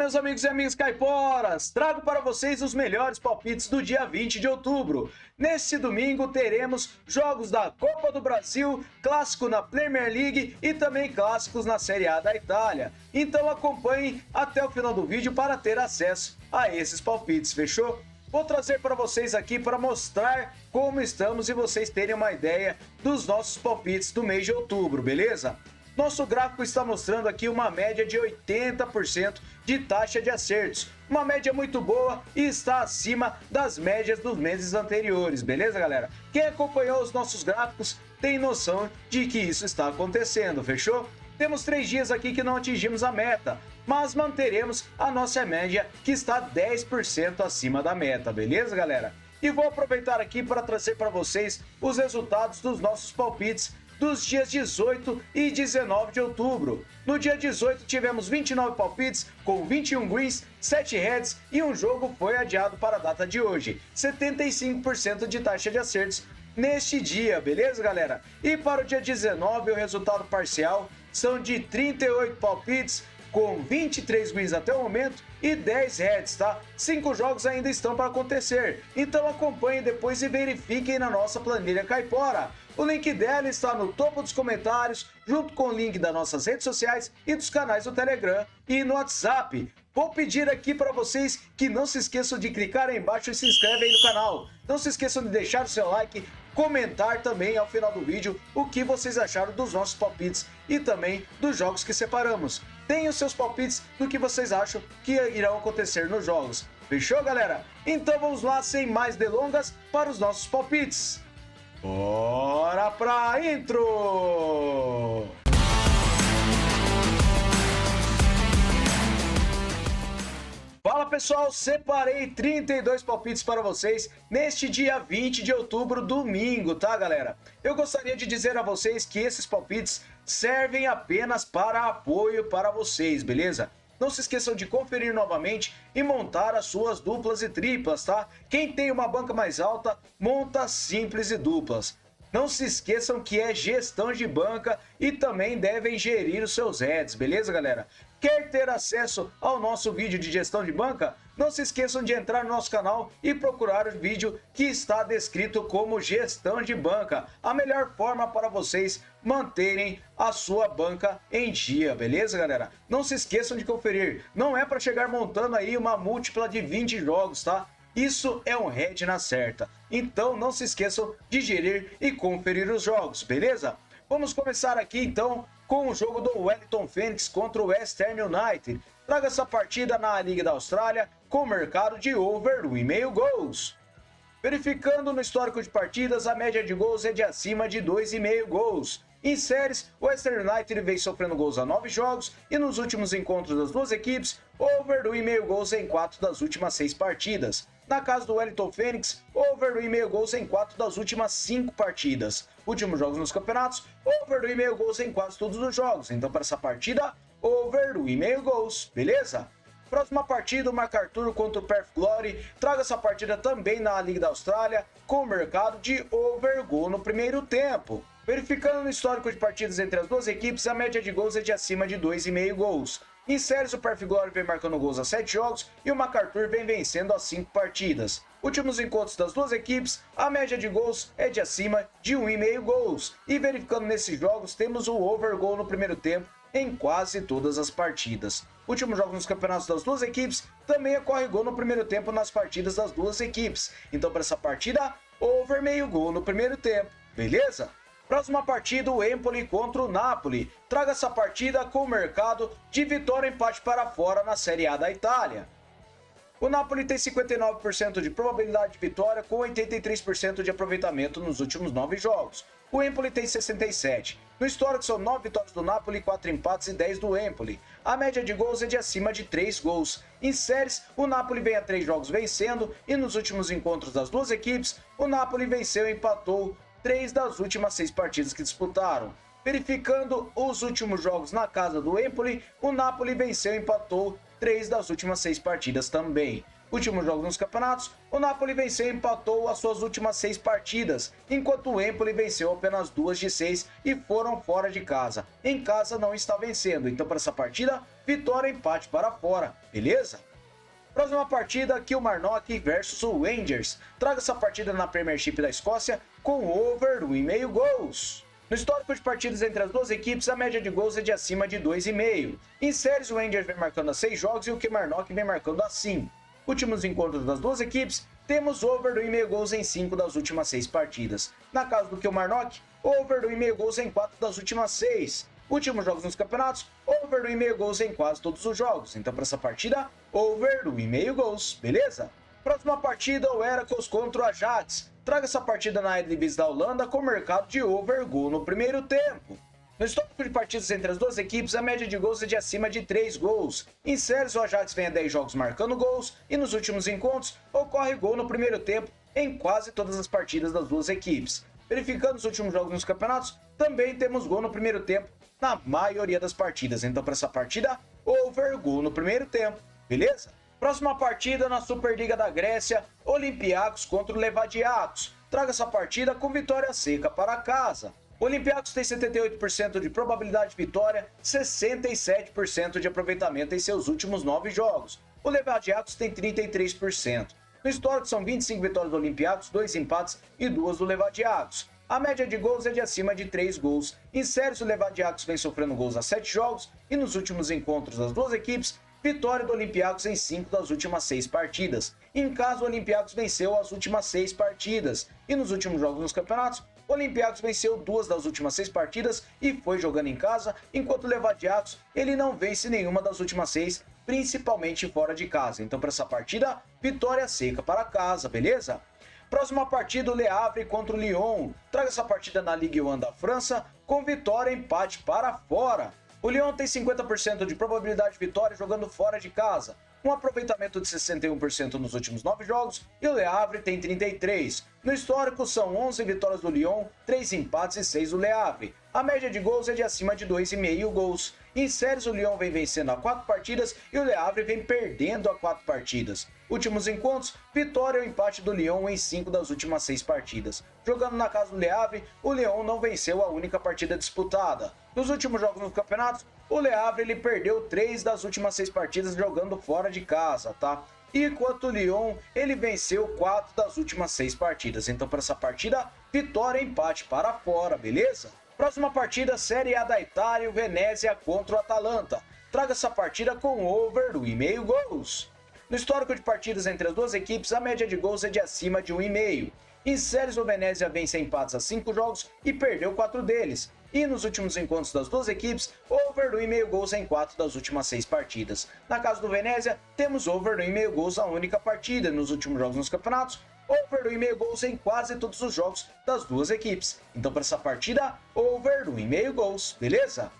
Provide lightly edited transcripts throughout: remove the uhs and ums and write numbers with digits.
Meus amigos e amigas caiporas! Trago para vocês os melhores palpites do dia 20 de outubro. Neste domingo teremos jogos da Copa do Brasil, clássico na Premier League e também clássicos na Série A da Itália. Então acompanhem até o final do vídeo para ter acesso a esses palpites, fechou? Vou trazer para vocês aqui para mostrar como estamos e vocês terem uma ideia dos nossos palpites do mês de outubro, beleza? Nosso gráfico está mostrando aqui uma média de 80% de taxa de acertos. Uma média muito boa e está acima das médias dos meses anteriores, beleza, galera? Quem acompanhou os nossos gráficos tem noção de que isso está acontecendo, fechou? Temos 3 dias aqui que não atingimos a meta, mas manteremos a nossa média que está 10% acima da meta, beleza, galera? E vou aproveitar aqui para trazer para vocês os resultados dos nossos palpites dos dias 18 e 19 de outubro. No dia 18 tivemos 29 palpites com 21 greens, 7 reds e um jogo foi adiado para a data de hoje. 75% de taxa de acertos neste dia, beleza, galera? E para o dia 19 o resultado parcial são de 38 palpites com 23 wins até o momento e 10 heads, tá? 5 jogos ainda estão para acontecer, então acompanhem depois e verifiquem na nossa planilha caipora. O link dela está no topo dos comentários, junto com o link das nossas redes sociais e dos canais do Telegram e no WhatsApp. Vou pedir aqui para vocês que não se esqueçam de clicar aí embaixo e se inscreve aí no canal. Não se esqueçam de deixar o seu like, comentar também ao final do vídeo o que vocês acharam dos nossos palpites e também dos jogos que separamos. Deem os seus palpites do que vocês acham que irão acontecer nos jogos. Fechou, galera? Então vamos lá, sem mais delongas, para os nossos palpites. Bora pra intro! Fala pessoal, separei 32 palpites para vocês neste dia 20 de outubro, domingo, tá galera? Eu gostaria de dizer a vocês que esses palpites servem apenas para apoio para vocês, beleza? Não se esqueçam de conferir novamente e montar as suas duplas e triplas, tá? Quem tem uma banca mais alta, monta simples e duplas. Não se esqueçam que é gestão de banca e também devem gerir os seus heads, beleza, galera? Quer ter acesso ao nosso vídeo de gestão de banca? Não se esqueçam de entrar no nosso canal e procurar o vídeo que está descrito como gestão de banca. A melhor forma para vocês manterem a sua banca em dia, beleza, galera? Não se esqueçam de conferir. Não é para chegar montando aí uma múltipla de 20 jogos, tá? Isso é um head na certa. Então não se esqueçam de gerir e conferir os jogos, beleza? Vamos começar aqui então com o jogo do Wellington Phoenix contra o West Ham United. Traga essa partida na Liga da Austrália com mercado de over 1,5 gols. Verificando no histórico de partidas, a média de gols é de acima de 2,5 gols. Em séries, o West Ham United vem sofrendo gols a 9 jogos e nos últimos encontros das duas equipes, over 1,5 gols em 4 das últimas 6 partidas. Na casa do Wellington Phoenix, over 1,5 gols em 4 das últimas 5 partidas. Últimos jogos nos campeonatos, over 1,5 gols em quase todos os jogos. Então para essa partida, over 1,5 gols, beleza? Próxima partida, o MacArthur contra o Perth Glory. Traga essa partida também na Liga da Austrália, com o mercado de over gol no primeiro tempo. Verificando no histórico de partidas entre as duas equipes, a média de gols é de acima de 2,5 gols. Em séries, o Perth Glory vem marcando gols a 7 jogos e o MacArthur vem vencendo as 5 partidas. Últimos encontros das duas equipes, a média de gols é de acima de 1,5 gols. E verificando nesses jogos, temos o over gol no primeiro tempo em quase todas as partidas. Últimos jogos nos campeonatos das duas equipes, também ocorre gol no primeiro tempo nas partidas das duas equipes. Então para essa partida, over meio gol no primeiro tempo, beleza? Próxima partida, o Empoli contra o Napoli. Traga essa partida com o mercado de vitória ou empate para fora na Série A da Itália. O Napoli tem 59% de probabilidade de vitória com 83% de aproveitamento nos últimos 9 jogos. O Empoli tem 67%. No histórico são 9 vitórias do Napoli, 4 empates e 10 do Empoli. A média de gols é de acima de 3 gols. Em séries, o Napoli vem a 3 jogos vencendo e nos últimos encontros das duas equipes, o Napoli venceu e empatou 3 das últimas 6 partidas que disputaram. Verificando os últimos jogos na casa do Empoli, o Napoli venceu e empatou 3 das últimas 6 partidas também. Últimos jogos nos campeonatos, o Napoli venceu e empatou as suas últimas 6 partidas, enquanto o Empoli venceu apenas 2 de 6 e foram fora de casa. Em casa não está vencendo, então para essa partida, vitória ou empate para fora, beleza? Próxima partida, Kilmarnock versus o Rangers. Traga essa partida na Premiership da Escócia com over 1,5 gols. No histórico de partidas entre as duas equipes, a média de gols é de acima de 2,5. Em séries, o Rangers vem marcando a 6 jogos e o Kilmarnock vem marcando a 5. Últimos encontros das duas equipes, temos over 1,5 gols em 5 das últimas 6 partidas. Na casa do Kilmarnock, over 1,5 gols em 4 das últimas 6. Últimos jogos nos campeonatos, over 1,5 gols em quase todos os jogos. Então, para essa partida, over 1,5 gols, beleza? Próxima partida, o Heracles contra o Ajax. Traga essa partida na Eredivisie da Holanda com mercado de over gol no primeiro tempo. No histórico de partidas entre as duas equipes, a média de gols é de acima de 3 gols. Em séries, o Ajax vem a 10 jogos marcando gols e nos últimos encontros ocorre gol no primeiro tempo em quase todas as partidas das duas equipes. Verificando os últimos jogos nos campeonatos, também temos gol no primeiro tempo na maioria das partidas. Então, para essa partida, over gol no primeiro tempo, beleza? Próxima partida na Superliga da Grécia, Olympiacos contra o Levadiakos. Traga essa partida com vitória seca para casa. O Olympiacos tem 78% de probabilidade de vitória, 67% de aproveitamento em seus últimos 9 jogos. O Levadiakos tem 33%. No histórico são 25 vitórias do Olympiacos, 2 empates e 2 do Levadiakos. A média de gols é de acima de 3 gols. Em séries, o Levadiakos vem sofrendo gols há 7 jogos e nos últimos encontros das duas equipes, vitória do Olympiacos em 5 das últimas 6 partidas. Em casa, o Olympiacos venceu as últimas 6 partidas. E nos últimos jogos nos campeonatos, o Olympiacos venceu 2 das últimas 6 partidas e foi jogando em casa, enquanto o Levadiakos ele não vence nenhuma das últimas 6, principalmente fora de casa. Então, para essa partida, vitória seca para casa, beleza? Próxima partida, o Le Havre contra o Lyon. Traga essa partida na Ligue 1 da França com vitória e empate para fora. O Lyon tem 50% de probabilidade de vitória jogando fora de casa, um aproveitamento de 61% nos últimos 9 jogos, e o Le Havre tem 33%. No histórico são 11 vitórias do Lyon, 3 empates e 6 do Le Havre. A média de gols é de acima de 2,5 gols. Em séries, o Lyon vem vencendo a 4 partidas e o Le Havre vem perdendo a 4 partidas. Últimos encontros, vitória ou empate do Lyon em 5 das últimas 6 partidas. Jogando na casa do Le Havre, o Lyon não venceu a única partida disputada. Nos últimos jogos no campeonato, o Le Havre ele perdeu 3 das últimas 6 partidas jogando fora de casa, tá? Enquanto o Lyon ele venceu 4 das últimas 6 partidas. Então, para essa partida, vitória e empate para fora, beleza? Próxima partida, Série A da Itália, o Venezia contra o Atalanta. Traga essa partida com over 1,5 gols. No histórico de partidas entre as duas equipes, a média de gols é de acima de 1,5. Em séries, o Venezia vence empates a 5 jogos e perdeu 4 deles. E nos últimos encontros das duas equipes, over 1,5 gols em 4 das últimas 6 partidas. Na casa do Venezia, temos over 1,5 gols a única partida. Nos últimos jogos nos campeonatos, over 1,5 gols em quase todos os jogos das duas equipes. Então, para essa partida, over 1,5 gols, beleza?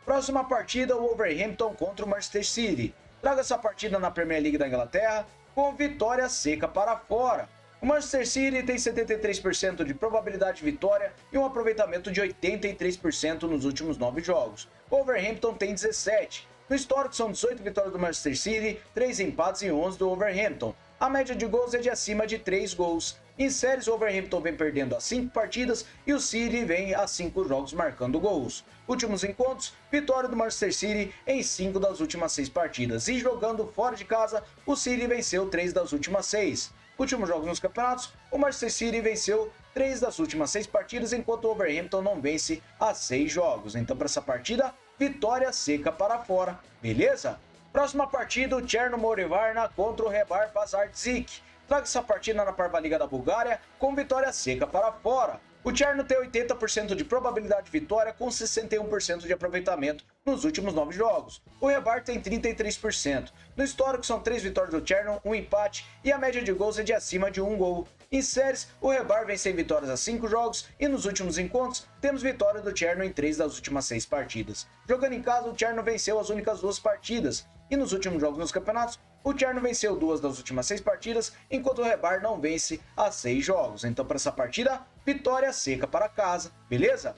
Próxima partida, o Wolverhampton contra o Manchester City. Traga essa partida na Premier League da Inglaterra com vitória seca para fora. O Manchester City tem 73% de probabilidade de vitória e um aproveitamento de 83% nos últimos 9 jogos. O Wolverhampton tem 17%. No histórico são 18 vitórias do Manchester City, 3 empates e 11 do Wolverhampton. A média de gols é de acima de 3 gols. Em séries, o Wolverhampton vem perdendo as 5 partidas e o City vem a 5 jogos marcando gols. Últimos encontros, vitória do Manchester City em 5 das últimas 6 partidas. E jogando fora de casa, o City venceu 3 das últimas 6. Últimos jogos nos campeonatos, o Manchester City venceu 3 das últimas 6 partidas, enquanto o Wolverhampton não vence a 6 jogos. Então, para essa partida, vitória seca para fora, beleza? Próxima partida, o Chernomorets Varna contra o Rebar Pazardzik. Traga essa partida na Parva Liga da Bulgária com vitória seca para fora. O Cherno tem 80% de probabilidade de vitória com 61% de aproveitamento nos últimos 9 jogos. O Rebar tem 33%. No histórico são 3 vitórias do Cherno, 1 empate e a média de gols é de acima de 1 gol. Em séries, o Rebar vem sem vitórias a 5 jogos e nos últimos encontros temos vitória do Cherno em 3 das últimas 6 partidas. Jogando em casa, o Cherno venceu as únicas 2 partidas e nos últimos jogos nos campeonatos, o Cherno venceu 2 das últimas 6 partidas, enquanto o Rebar não vence a 6 jogos. Então, para essa partida, vitória seca para casa, beleza?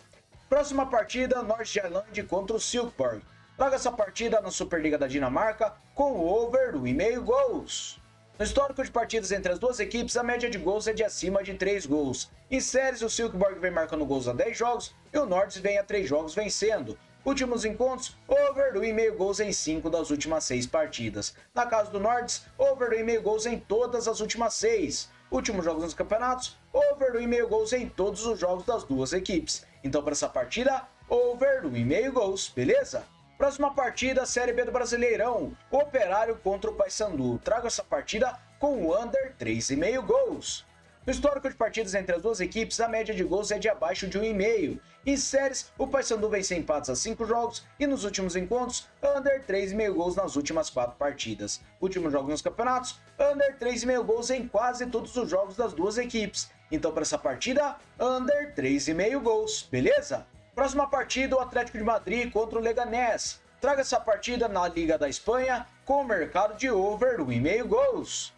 Próxima partida, Nordsjælland contra o Silkeborg. Traga essa partida na Superliga da Dinamarca com over 1,5 gols. No histórico de partidas entre as duas equipes, a média de gols é de acima de 3 gols. Em séries, o Silkeborg vem marcando gols a 10 jogos e o Nords vem a 3 jogos vencendo. Últimos encontros, over 1,5 gols em 5 das últimas 6 partidas. Na casa do Nords, over 1,5 gols em todas as últimas 6. Últimos jogos nos campeonatos, over 1,5 gols em todos os jogos das duas equipes. Então para essa partida, over 1,5 gols, beleza? Próxima partida, Série B do Brasileirão, Operário contra o Paysandu. Trago essa partida com o under 3,5 gols. No histórico de partidas entre as duas equipes, a média de gols é de abaixo de 1,5. Em séries, o Paysandu vem sem empates a 5 jogos e nos últimos encontros, under 3,5 gols nas últimas 4 partidas. Últimos jogos nos campeonatos, under 3,5 gols em quase todos os jogos das duas equipes. Então para essa partida, under 3,5 gols, beleza? Próxima partida, o Atlético de Madrid contra o Leganés. Traga essa partida na Liga da Espanha com o mercado de over 1,5 gols.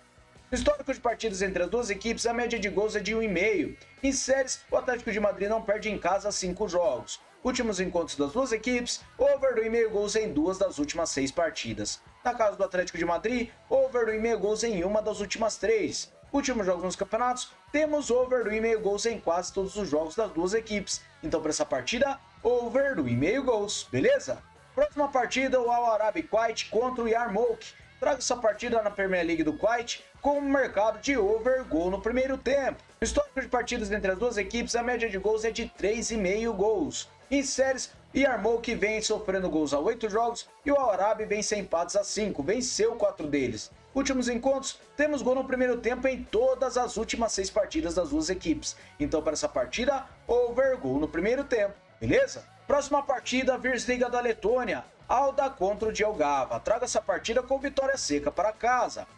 No histórico de partidas entre as duas equipes, a média de gols é de 1,5. Em séries, o Atlético de Madrid não perde em casa há 5 jogos. Últimos encontros das duas equipes, over 1,5 gols em 2 das últimas 6 partidas. Na casa do Atlético de Madrid, over 1,5 gols em 1 das últimas 3. Últimos jogos nos campeonatos, temos over 1,5 gols em quase todos os jogos das duas equipes. Então para essa partida, over 1,5 gols, beleza? Próxima partida, o Al Arabi Kuwait contra o Yarmouk. Traga essa partida na Premier League do Kuwait com um mercado de over gol no primeiro tempo. No histórico de partidas entre as duas equipes, a média de gols é de 3,5 gols. Em séries, Yarmouk vem sofrendo gols há 8 jogos e o Al Arabi vem sem empates a 5, venceu 4 deles. Últimos encontros, temos gol no primeiro tempo em todas as últimas 6 partidas das duas equipes. Então para essa partida, over gol no primeiro tempo, beleza? Próxima partida, Virslīga da Letônia, Alda contra o Jelgava. Traga essa partida com vitória seca para casa.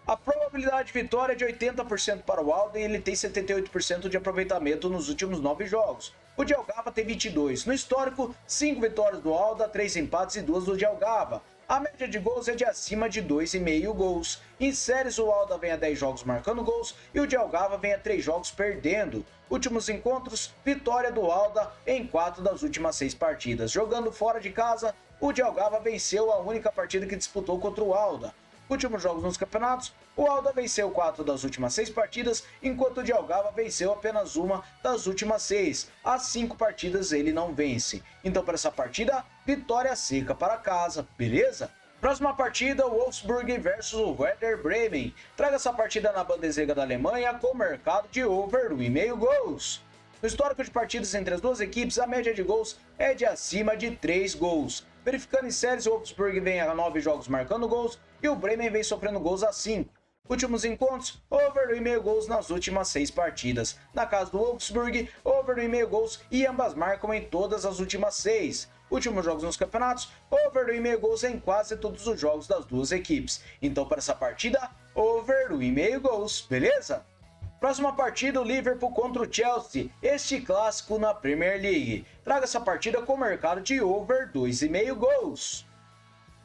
A probabilidade de vitória é de 80% para o Alda e ele tem 78% de aproveitamento nos últimos 9 jogos. O Jelgava tem 22. No histórico, 5 vitórias do Alda, 3 empates e 2 do Jelgava. A média de gols é de acima de 2,5 gols. Em séries, o Alda vem a 10 jogos marcando gols e o Jelgava vem a 3 jogos perdendo. Últimos encontros, vitória do Alda em 4 das últimas 6 partidas. Jogando fora de casa, o Jelgava venceu a única partida que disputou contra o Alda. Últimos jogos nos campeonatos, o Alda venceu 4 das últimas 6 partidas, enquanto o Jelgava venceu apenas uma das últimas 6. As 5 partidas ele não vence. Então para essa partida, vitória seca para casa, beleza? Próxima partida, o Wolfsburg versus o Werder Bremen. Traga essa partida na Bundesliga da Alemanha com mercado de over 1,5 gols. No histórico de partidas entre as duas equipes, a média de gols é de acima de 3 gols. Verificando em séries, o Wolfsburg vem a 9 jogos marcando gols e o Bremen vem sofrendo gols a 5. Últimos encontros, over 1,5 gols nas últimas 6 partidas. Na casa do Wolfsburg, over 1,5 gols e ambas marcam em todas as últimas 6. Últimos jogos nos campeonatos, over 1,5 gols em quase todos os jogos das duas equipes. Então para essa partida, over 1,5 gols, beleza? Próxima partida, o Liverpool contra o Chelsea, este clássico na Premier League. Traga essa partida com mercado de over 2,5 gols.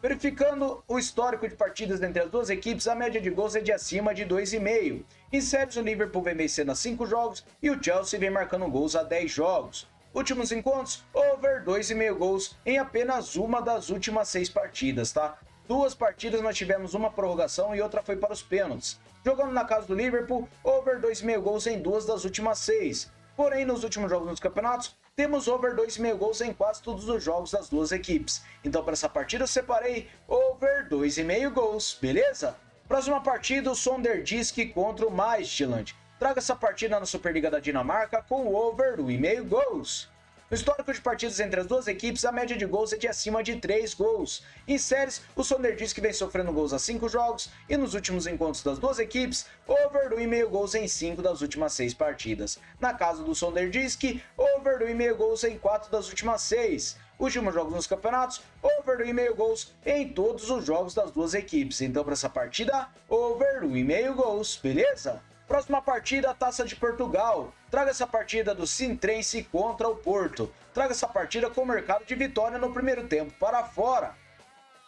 Verificando o histórico de partidas entre as duas equipes, a média de gols é de acima de 2,5. Em séries, o Liverpool vem vencendo a 5 jogos e o Chelsea vem marcando gols a 10 jogos. Últimos encontros, over 2,5 gols em apenas uma das últimas 6 partidas, tá? 2 partidas nós tivemos uma prorrogação e outra foi para os pênaltis. Jogando na casa do Liverpool, over 2,5 gols em 2 das últimas 6. Porém, nos últimos jogos nos campeonatos, temos over 2,5 gols em quase todos os jogos das duas equipes. Então, para essa partida, eu separei over 2,5 gols, beleza? Próxima partida, o Sonderjysk contra o Midtjylland. Traga essa partida na Superliga da Dinamarca com over 1,5 gols. No histórico de partidas entre as duas equipes, a média de gols é de acima de 3 gols. Em séries, o Sonderjysk vem sofrendo gols a 5 jogos e nos últimos encontros das duas equipes, over 1,5 gols em 5 das últimas 6 partidas. Na casa do Sonderjysk, over 1,5 gols em 4 das últimas 6. Últimos jogos nos campeonatos, over 1,5 gols em todos os jogos das duas equipes. Então para essa partida, over 1,5 gols, beleza? Próxima partida, a Taça de Portugal. Traga essa partida do Sintrense contra o Porto. Traga essa partida com mercado de vitória no primeiro tempo para fora.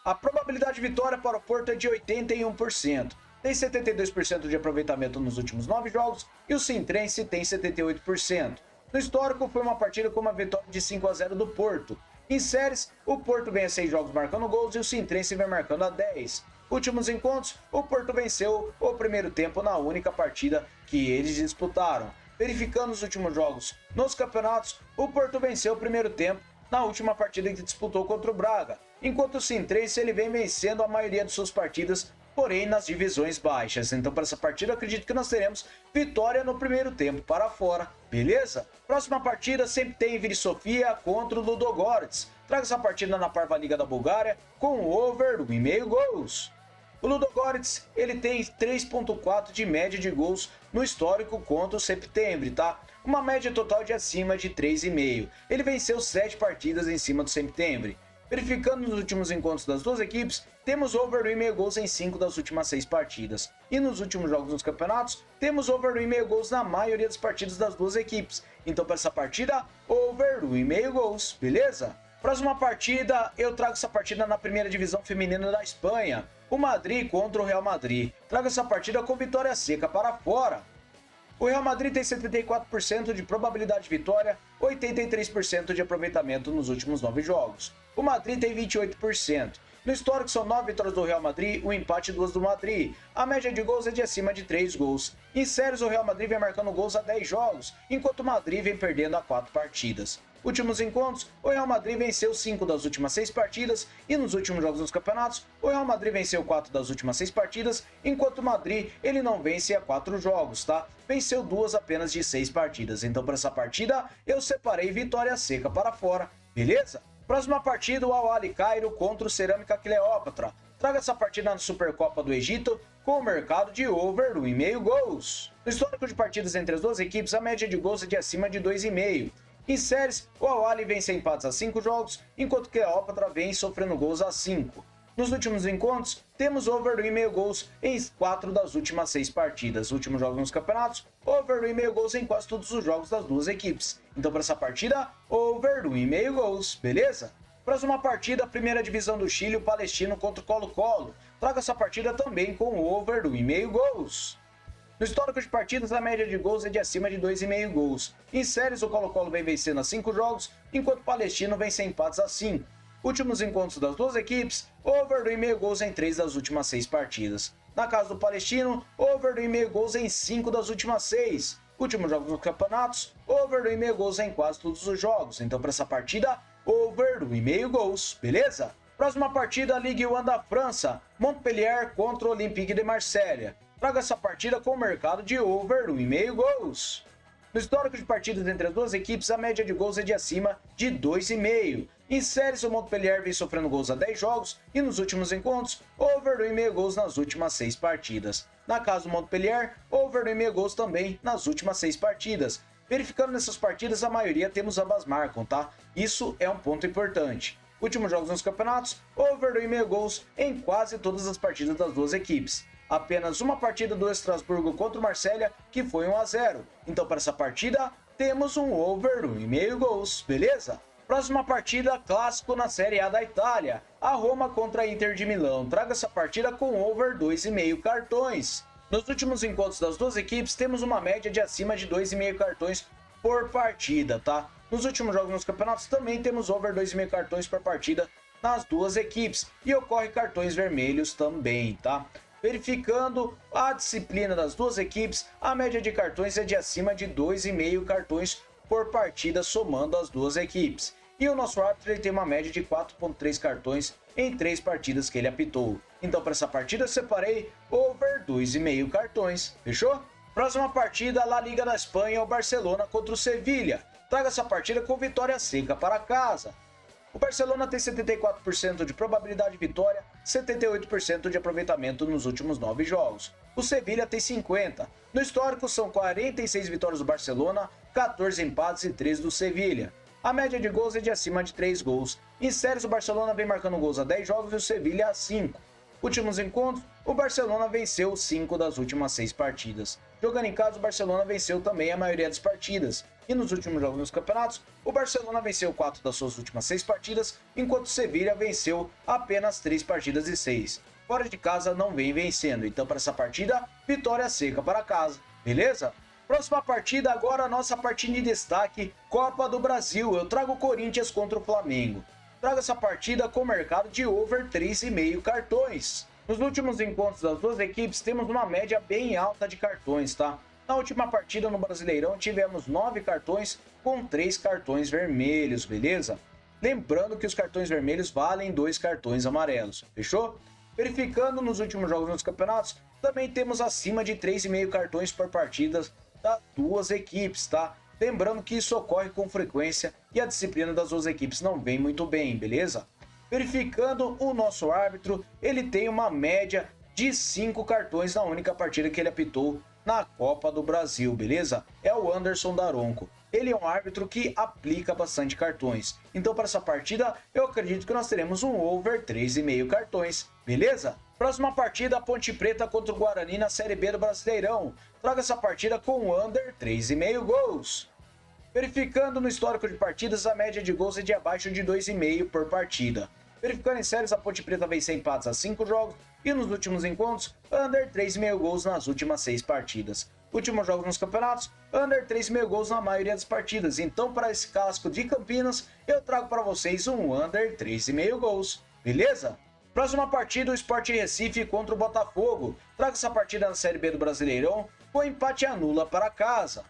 A probabilidade de vitória para o Porto é de 81%. Tem 72% de aproveitamento nos últimos 9 jogos e o Sintrense tem 78%. No histórico, foi uma partida com uma vitória de 5-0 do Porto. Em séries, o Porto vem a 6 jogos marcando gols e o Sintrense vem marcando a 10. Últimos encontros, o Porto venceu o primeiro tempo na única partida que eles disputaram. Verificando os últimos jogos nos campeonatos, o Porto venceu o primeiro tempo na última partida que disputou contra o Braga, enquanto o Sintrense ele vem vencendo a maioria de suas partidas, porém nas divisões baixas. Então para essa partida acredito que nós teremos vitória no primeiro tempo para fora, beleza? Próxima partida sempre tem Viri Sofia contra o Ludogorets. Traga essa partida na Parva Liga da Bulgária com over 1,5 gols. O Ludogorets ele tem 3,4 de média de gols no histórico contra o Septembre, tá? Uma média total de acima de 3,5. Ele venceu 7 partidas em cima do Septembre. Verificando nos últimos encontros das duas equipes, temos over 1,5 gols em 5 das últimas 6 partidas. E nos últimos jogos nos campeonatos, temos over 1,5 gols na maioria das partidas das duas equipes. Então para essa partida, over 1,5 gols, beleza? Próxima partida, eu trago essa partida na primeira divisão feminina da Espanha. O Madrid contra o Real Madrid. Trago essa partida com vitória seca para fora. O Real Madrid tem 74% de probabilidade de vitória, 83% de aproveitamento nos últimos 9 jogos. O Madrid tem 28%. No histórico são 9 vitórias do Real Madrid, um empate e 2 do Madrid. A média de gols é de acima de 3 gols. Em séries o Real Madrid vem marcando gols a 10 jogos, enquanto o Madrid vem perdendo a 4 partidas. Últimos encontros, o Real Madrid venceu 5 das últimas 6 partidas e nos últimos jogos nos campeonatos, o Real Madrid venceu 4 das últimas 6 partidas, enquanto o Madrid ele não vence há 4 jogos, tá? Venceu 2 apenas de 6 partidas. Então para essa partida eu separei vitória seca para fora, beleza? Próxima partida, o Al-Ahly Cairo contra o Cerâmica Cleópatra. Traga essa partida na Supercopa do Egito com o mercado de over 1,5 gols. No histórico de partidas entre as duas equipes, a média de gols é de acima de 2,5. Em séries, o Al-Ahly vem sem empates a 5 jogos, enquanto Cleópatra vem sofrendo gols a 5. Nos últimos encontros, temos over 1,5 gols em 4 das últimas 6 partidas. Últimos jogos nos campeonatos, over 1,5 gols em quase todos os jogos das duas equipes. Então para essa partida, over 1,5 gols, beleza? Próxima partida, primeira divisão do Chile, o Palestino contra o Colo-Colo. Traga essa partida também com over 1,5 gols. No histórico de partidas, a média de gols é de acima de 2,5 gols. Em séries, o Colo-Colo vem vencendo a 5 jogos, enquanto o Palestino vem sem empates a 5. Últimos encontros das duas equipes, over 1,5 gols em 3 das últimas 6 partidas. Na casa do Palestino, over 1,5 gols em 5 das últimas 6. Últimos jogos nos campeonatos, over 1,5 gols em quase todos os jogos. Então para essa partida, over 1,5 gols, beleza? Próxima partida, Ligue 1 da França, Montpellier contra o Olympique de Marselha. Traga essa partida com o mercado de over 1,5 gols. No histórico de partidas entre as duas equipes, a média de gols é de acima de 2,5. Em séries, o Montpellier vem sofrendo gols a 10 jogos e nos últimos encontros, over 1,5 gols nas últimas 6 partidas. Na casa do Montpellier, over 1,5 gols também nas últimas 6 partidas. Verificando nessas partidas, a maioria temos ambas marcam, tá? Isso é um ponto importante. Últimos jogos nos campeonatos, over 1,5 gols em quase todas as partidas das duas equipes. Apenas uma partida do Estrasburgo contra o Marselha, que foi 1-0. Então para essa partida, temos um over 1,5 gols, beleza? Próxima partida, clássico na Série A da Itália. A Roma contra a Inter de Milão. Traga essa partida com over 2,5 cartões. Nos últimos encontros das duas equipes, temos uma média de acima de 2,5 cartões por partida, tá? Nos últimos jogos nos campeonatos também temos over 2,5 cartões por partida nas duas equipes. E ocorre cartões vermelhos também, tá? Verificando a disciplina das duas equipes, a média de cartões é de acima de 2,5 cartões por partida, somando as duas equipes. E o nosso árbitro ele tem uma média de 4,3 cartões em 3 partidas que ele apitou. Então para essa partida eu separei over 2,5 cartões, fechou? Próxima partida, La Liga da Espanha, o Barcelona contra o Sevilha. Traga essa partida com vitória seca para casa. O Barcelona tem 74% de probabilidade de vitória, 78% de aproveitamento nos últimos 9 jogos. O Sevilha tem 50%. No histórico são 46 vitórias do Barcelona, 14 empates e 3 do Sevilha. A média de gols é de acima de 3 gols. Em séries, o Barcelona vem marcando gols a 10 jogos e o Sevilha a 5. Últimos encontros, o Barcelona venceu 5 das últimas 6 partidas. Jogando em casa, o Barcelona venceu também a maioria das partidas. E nos últimos jogos nos campeonatos, o Barcelona venceu 4 das suas últimas 6 partidas, enquanto o Sevilha venceu apenas 3 partidas de 6. Fora de casa não vem vencendo, então para essa partida, vitória seca para casa, beleza? Próxima partida, agora a nossa partida de destaque, Copa do Brasil. Eu trago o Corinthians contra o Flamengo. Trago essa partida com mercado de over 3,5 cartões. Nos últimos encontros das duas equipes, temos uma média bem alta de cartões, tá? Na última partida no Brasileirão, tivemos 9 cartões com 3 cartões vermelhos, beleza? Lembrando que os cartões vermelhos valem 2 cartões amarelos, fechou? Verificando nos últimos jogos nos campeonatos, também temos acima de 3,5 cartões por partida das duas equipes, tá? Lembrando que isso ocorre com frequência e a disciplina das duas equipes não vem muito bem, beleza? Verificando o nosso árbitro, ele tem uma média de 5 cartões na única partida que ele apitou na Copa do Brasil, beleza? É o Anderson Daronco. Ele é um árbitro que aplica bastante cartões. Então, para essa partida, eu acredito que nós teremos um over 3,5 cartões, beleza? Próxima partida, Ponte Preta contra o Guarani na Série B do Brasileirão. Traga essa partida com under 3,5 gols. Verificando no histórico de partidas, a média de gols é de abaixo de 2,5 por partida. Verificando em séries, a Ponte Preta vem sem empates a 5 jogos e nos últimos encontros, under 3,5 gols nas últimas 6 partidas. Últimos jogos nos campeonatos, under 3,5 gols na maioria das partidas. Então, para esse clássico de Campinas, eu trago para vocês um under 3,5 gols, beleza? Próxima partida, o Sport Recife contra o Botafogo. Traga essa partida na Série B do Brasileirão, com empate anula para casa.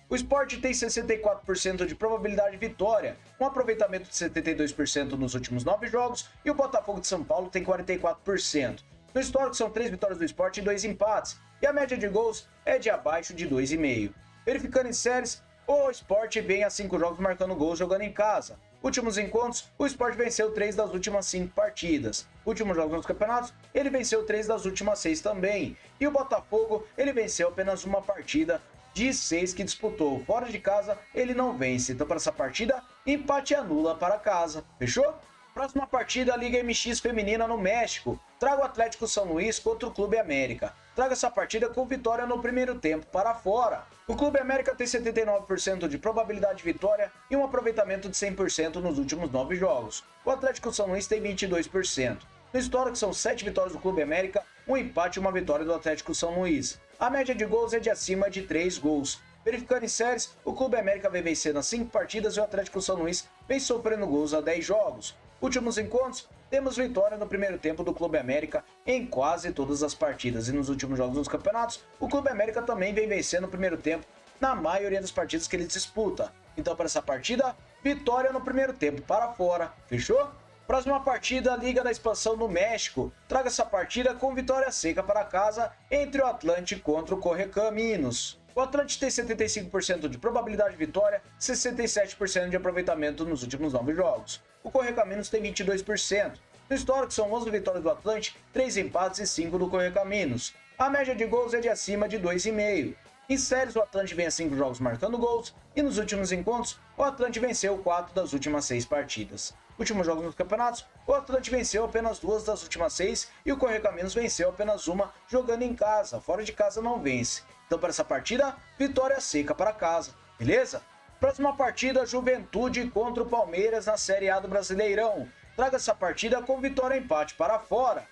O Sport tem 64% de probabilidade de vitória, um aproveitamento de 72% nos últimos 9 jogos, e o Botafogo de São Paulo tem 44%. No histórico são 3 vitórias do Sport e 2 empates, e a média de gols é de abaixo de 2,5. Verificando em séries, o Sport vem a 5 jogos marcando gols jogando em casa. Últimos encontros, o Sport venceu 3 das últimas 5 partidas. Últimos jogos nos campeonatos, ele venceu 3 das últimas 6 também. E o Botafogo, ele venceu apenas uma partida de 6 que disputou. Fora de casa, ele não vence. Então, para essa partida, empate anula para casa. Fechou? Próxima partida, Liga MX Feminina no México. Traga o Atlético São Luís contra o Clube América. Traga essa partida com vitória no primeiro tempo para fora. O Clube América tem 79% de probabilidade de vitória e um aproveitamento de 100% nos últimos 9 jogos. O Atlético São Luís tem 22%. No histórico são 7 vitórias do Clube América, um empate e uma vitória do Atlético São Luís. A média de gols é de acima de 3 gols. Verificando em séries, o Clube América vem vencendo as 5 partidas e o Atlético São Luís vem sofrendo gols a 10 jogos. Últimos encontros, temos vitória no primeiro tempo do Clube América em quase todas as partidas. E nos últimos jogos dos campeonatos, o Clube América também vem vencendo no primeiro tempo na maioria das partidas que ele disputa. Então, para essa partida, vitória no primeiro tempo para fora. Fechou? Próxima partida, Liga da Expansão no México. Traga essa partida com vitória seca para casa entre o Atlante contra o Correcaminos. O Atlante tem 75% de probabilidade de vitória, 67% de aproveitamento nos últimos 9 jogos. O Correcaminos tem 22%. No histórico são 11 vitórias do Atlante, 3 empates e 5 do Correcaminos. A média de gols é de acima de 2,5. Em séries, o Atlante vem a 5 jogos marcando gols, e nos últimos encontros, o Atlante venceu 4 das últimas 6 partidas. Últimos jogos nos campeonatos, o Atlante venceu apenas 2 das últimas 6 e o Correcaminos venceu apenas uma jogando em casa. Fora de casa não vence. Então, para essa partida, vitória seca para casa, beleza? Próxima partida, Juventude contra o Palmeiras na Série A do Brasileirão. Traga essa partida com vitória e empate para fora.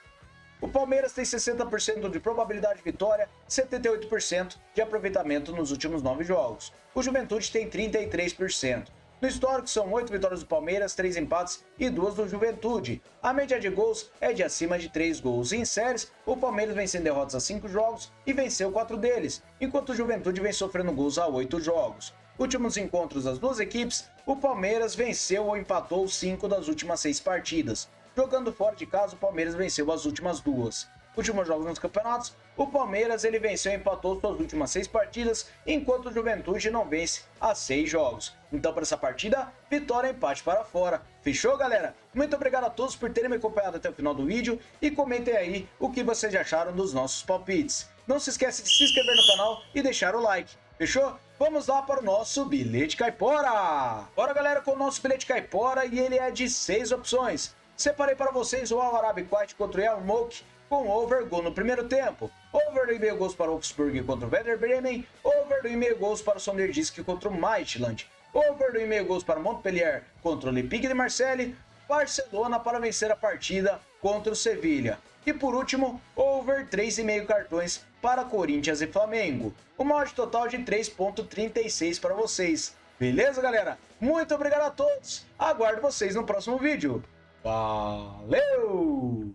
O Palmeiras tem 60% de probabilidade de vitória, 78% de aproveitamento nos últimos 9 jogos. O Juventude tem 33%. No histórico são 8 vitórias do Palmeiras, 3 empates e 2 do Juventude. A média de gols é de acima de 3 gols. Em séries, o Palmeiras vem sem derrotas a 5 jogos e venceu 4 deles, enquanto o Juventude vem sofrendo gols a 8 jogos. Últimos encontros das duas equipes, o Palmeiras venceu ou empatou 5 das últimas 6 partidas. Jogando fora de casa, o Palmeiras venceu as últimas 2. Últimos jogos nos campeonatos, o Palmeiras ele venceu e empatou suas últimas 6 partidas, enquanto o Juventude não vence há 6 jogos. Então, para essa partida, vitória e empate para fora. Fechou, galera? Muito obrigado a todos por terem me acompanhado até o final do vídeo e comentem aí o que vocês acharam dos nossos palpites. Não se esqueça de se inscrever no canal e deixar o like. Fechou? Vamos lá para o nosso bilhete caipora! Bora, galera, com o nosso bilhete caipora e ele é de 6 opções. Separei para vocês o Al Arabi Quiet contra o Yarmouk com over gol no primeiro tempo, over 2,5 gols para o Wolfsburg contra o Werder Bremen, over 2,5 gols para o Sonderdisk contra o Midtjylland, over 2,5 gols para o Montpellier contra o Olympique de Marseille, Barcelona para vencer a partida contra o Sevilha. E por último, over 3,5 cartões para Corinthians e Flamengo. Uma odd total de 3,36 para vocês. Beleza, galera? Muito obrigado a todos. Aguardo vocês no próximo vídeo. Valeu!